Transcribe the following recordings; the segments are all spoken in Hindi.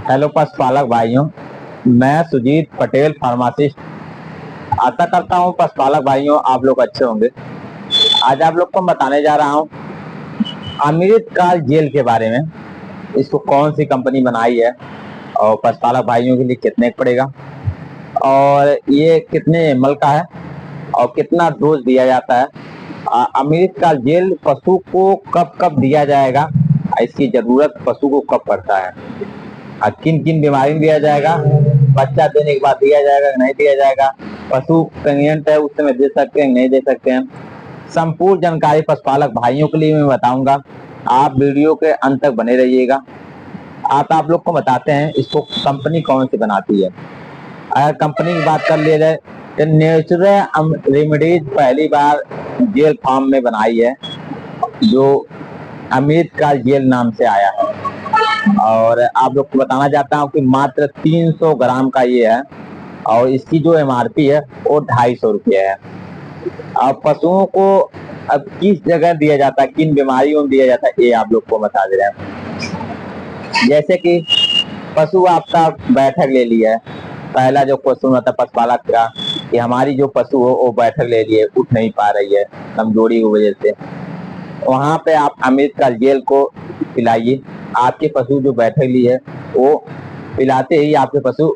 हेलो पशुपालक भाइयों, मैं सुजीत पटेल फार्मासिस्ट आशा करता हूँ पशुपालक भाइयों आप लोग अच्छे होंगे। आज आप लोग को बताने जा रहा हूँ अमृतकाल जेल के बारे में। इसको कौन सी कंपनी बनाई है और पशुपालक भाइयों के लिए कितने का पड़ेगा और ये कितने एमएल का है और कितना डोज दिया जाता है। अमृतकाल जेल पशु को कब कब दिया जाएगा, इसकी जरूरत पशु को कब पड़ता है, किन किन बीमारी में दिया जाएगा, बच्चा देने के बाद दिया जाएगा नहीं दिया जाएगा, पशु प्रेग्नेंट है उस समय दे सकते हैं नहीं दे सकते हैं। संपूर्ण जानकारी पशुपालक भाइयों के लिए मैं बताऊंगा, आप वीडियो के अंत तक बने रहिएगा। आप लोग को बताते हैं इसको कंपनी कौन सी बनाती है। अगर कंपनी की बात कर लिया जाए तो नेचुरल रेमेडीज पहली बार जेल फार्म में बनाई है, जो अमृतकाल जेल नाम से आया है। और आप लोग को बताना चाहता हूँ कि मात्र 300 ग्राम का ये है और इसकी जो एमआरपी है वो 250 रुपये है। अब पशुओं को अब किस जगह दिया जाता है, किन बीमारियों में दिया जाता है, ये आप लोग को बता दे रहे हैं। जैसे कि पशु आपका बैठक ले लिया है, पहला जो क्वेश्चन होता है पशुपालक का कि हमारी जो पशु हो वो बैठक ले लिए, उठ नहीं पा रही है कमजोरी की वजह से, वहां पे आप अमृतकाल जेल को पिलाइए। आपके पशु जो बैठक ली है वो पिलाते ही आपके पशु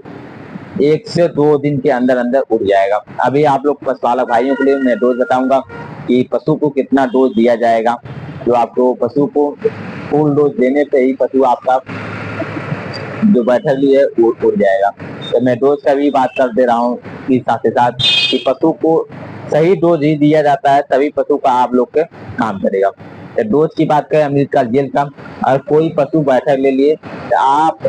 1 से 2 दिन के अंदर अंदर उड़ जाएगा। अभी आप लोग पशुपालक भाइयों के लिए मैं डोज बताऊंगा कि पशु को कितना डोज दिया जाएगा। जो आपको पशु को फुल डोज देने से ही पशु आपका जो बैठक ली है वो उड़ जाएगा। तो मैं डोज का भी बात कर दे रहा हूँ कि साथ ही साथ कि पशु को सही डोज ही दिया जाता है तभी पशु का आप लोग के काम करेगा। तो डोज की बात करें अमृतकाल जेल का, अगर कोई पशु बैठक ले लिए तो आप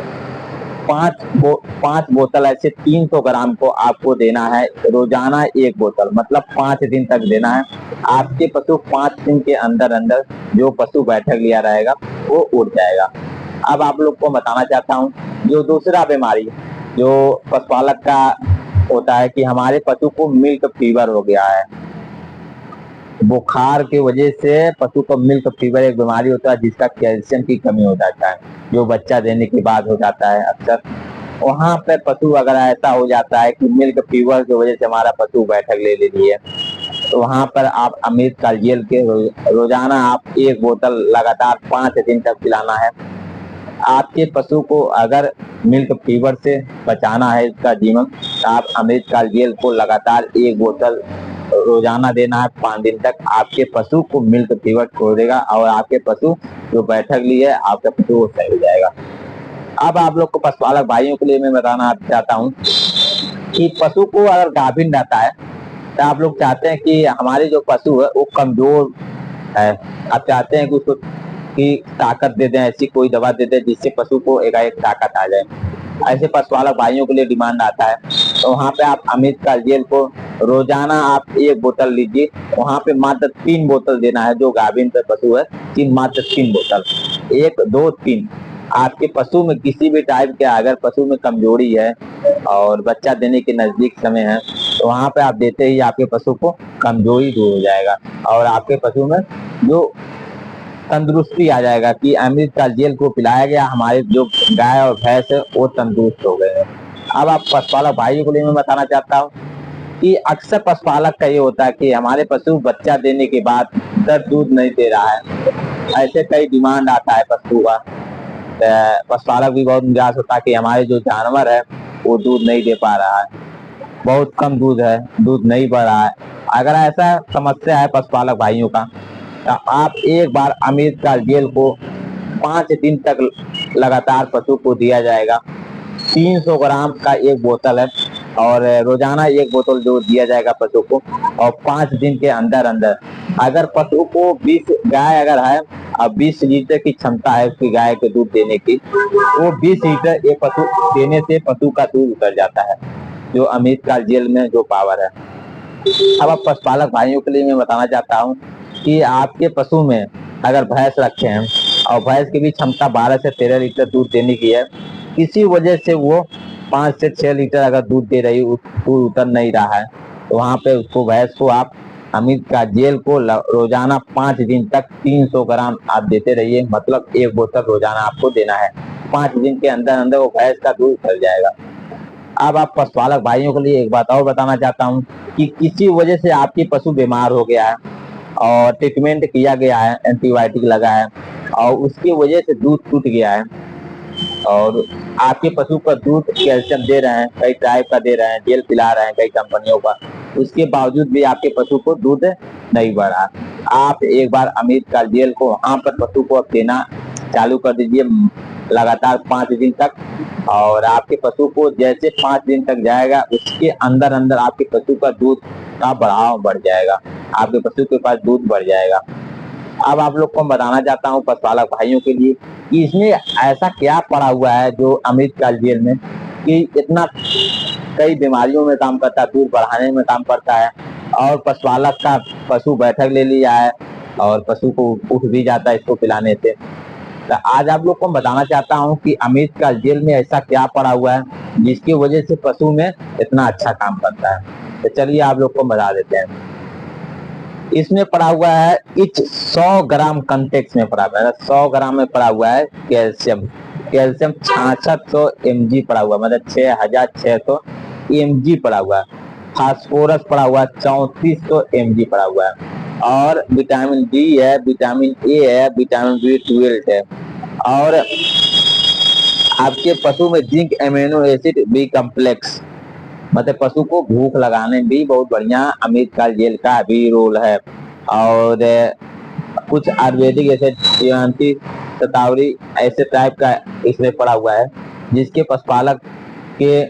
5 बोतल ऐसे 300 ग्राम को आपको देना है रोजाना, 1 बोतल मतलब 5 दिन तक देना है। आपके पशु 5 दिन के अंदर अंदर जो पशु बैठक लिया रहेगा वो उड़ जाएगा। अब आप लोग को बताना चाहता हूँ जो दूसरा बीमारी जो पशुपालक का होता है कि हमारे पशु को मिल्क फीवर हो गया है। बुखार की वजह से पशु को मिल्क फीवर एक बीमारी होता है जिसका कैल्शियम की कमी हो जाता है, जो बच्चा देने के बाद हो जाता है अक्सर। वहां पे पशु अगर ऐसा हो जाता है कि मिल्क फीवर की वजह से हमारा पशु बैठक ले ली है, तो वहां पर आप अमृतकाल जेल के रोजाना आप 1 बोतल लगातार 5 दिन तक पिलाना है। आपके पशु को अगर मिल्क फीवर से बचाना है इसका जीवन, तो आप अमृतकाल जेल को लगातार 1 बोतल रोजाना देना है 5 दिन तक। आपके पशु को मिल्क फीवर छोड़ देगा और आपके पशु जो बैठक ली है आपका पशु वो सही हो जाएगा। अब आप लोग को पशुपालक भाइयों के लिए मैं बताना चाहता हूँ कि पशु को अगर गाभिन रहता है तो आप लोग चाहते हैं कि हमारे जो पशु है वो कमजोर है, आप चाहते हैं कि उसको की ताकत दे दें, ऐसी कोई दवा दे दें जिससे पशु को एकाएक ताकत आ जाए। ऐसे पशुपालक भाइयों के लिए डिमांड आता है, तो वहाँ पे आप अमृतकाल जेल को रोजाना आप 1 बोतल लीजिए। वहाँ पे मात्र 3 बोतल देना है, जो गाभिन पे पशु है मात्र 3 बोतल, 1 2 3। आपके पशु में किसी भी टाइप के अगर पशु में कमजोरी है और बच्चा देने के नजदीक समय है, तो वहाँ पे आप देते ही आपके पशु को कमजोरी दूर हो जाएगा और आपके पशु में जो तंदुरुस्ती आ जाएगा कि अमृतकाल जेल को पिलाया गया, हमारे जो गाय और भैंस है वो तंदुरुस्त हो गए हैं। अब आप पशुपालक भाइयों को लिए मैं बताना चाहता हूँ कि अक्सर पशुपालक का ये होता है कि हमारे पशु बच्चा देने के बाद दूध नहीं दे रहा है। ऐसे कई डिमांड आता है पशु का, पशुपालक भी बहुत निराश होता है कि हमारे जो जानवर है वो दूध नहीं दे पा रहा है, बहुत कम दूध है, दूध नहीं बढ़ रहा है। अगर ऐसा समस्या है पशुपालक भाइयों का, तो आप एक बार अमृतकाल जेल को 5 दिन तक लगातार पशु को दिया जाएगा। 300 ग्राम का 1 बोतल है और रोजाना 1 बोतल जो दिया जाएगा पशु को, और 5 दिन के अंदर अंदर अगर पशु को 20 गाय अगर है और 20 लीटर की क्षमता है उसकी गाय के दूध देने की, वो 20 लीटर ये पशु देने से पशु का दूध उतर जाता है, जो अमृतकाल जेल में जो पावर है। अब पशुपालक भाइयों के लिए मैं बताना चाहता हूँ कि आपके पशु में अगर भैंस रखे हैं और भैंस की भी क्षमता 12 से 13 लीटर दूध देने की है, किसी वजह से वो 5 से 6 लीटर अगर दूध दे रही, दूध उतर नहीं रहा है, तो वहाँ पे उसको भैंस को आप अमृतकाल जेल को रोजाना 5 दिन तक 300 ग्राम आप देते रहिए, मतलब 1 बोतल रोजाना आपको देना है। 5 दिन के अंदर अंदर वो भैंस का दूध फैल जाएगा। अब आप पशुपालक भाइयों के लिए एक बात और बताना चाहता हूँ कि किसी वजह से आपकी पशु बीमार हो गया है और ट्रीटमेंट किया गया है, एंटीबायोटिक लगा है और उसकी वजह से दूध टूट गया है और आपके पशु का दूध कैल्शियम दे रहे हैं, कई टाइप का दे रहे हैं, जेल पिला रहे हैं कई कंपनियों का, उसके बावजूद भी आपके पशु को दूध नहीं बढ़ा, आप एक बार अमृत काल जेल को वहां पर पशु को अब देना चालू कर दीजिए लगातार 5 दिन तक। और आपके पशु को जैसे 5 दिन तक जाएगा उसके अंदर अंदर आपके पशु का दूध का बढ़ाव बढ़ जाएगा, आपके पशु के पास दूध बढ़ जाएगा। अब आप लोग को बताना चाहता हूँ पशुपालक भाइयों के लिए कि इसमें ऐसा क्या पड़ा हुआ है जो अमृत काल जेल में कि इतना कई बीमारियों में काम करता है, दूध बढ़ाने में काम करता है और पशुपालक का पशु बैठक ले लिया है और पशु को उठ भी जाता है इसको पिलाने से। तो आज आप लोग को बताना चाहता हूँ कि अमृत काल जेल में ऐसा क्या पड़ा हुआ है जिसकी वजह से पशु में इतना अच्छा काम करता है। तो चलिए आप लोग को बता देते हैं। इसमें पड़ा हुआ है इच 100 ग्राम कंटेक्स में पड़ा हुआ है, 100 ग्राम में पड़ा हुआ है कैल्शियम 6600 mg पड़ा हुआ, मतलब 6600 mg पड़ा हुआ है। फास्फोरस पड़ा हुआ 3400 mg पड़ा हुआ है और विटामिन डी है, विटामिन ए है, विटामिन B12 है और आपके पशु में zinc amino acid B complex, मतलब पशु को भूख लगाने में भी बहुत बढ़िया अमृत काल जेल का भी रोल है। और कुछ आयुर्वेदिक ऐसे शतावरी ऐसे टाइप का इसमें पड़ा हुआ है जिसके पशुपालक के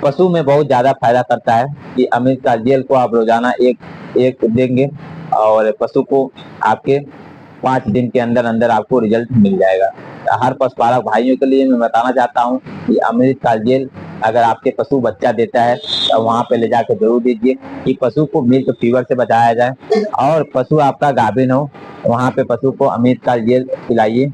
पशु में बहुत ज्यादा फायदा करता है कि अमृत काल जेल को आप रोजाना एक देंगे और पशु को आपके 5 दिन के अंदर अंदर आपको रिजल्ट मिल जाएगा। हर पशुपालक भाइयों के लिए मैं बताना चाहता हूँ कि अमृत काल जेल अगर आपके पशु बच्चा देता है तो वहां पे ले जाकर जरूर दीजिए कि पशु को मिल्क फीवर से बचाया जाए और पशु आपका गाभिन हो वहां पे पशु को अमृत काल जेल पिलाइए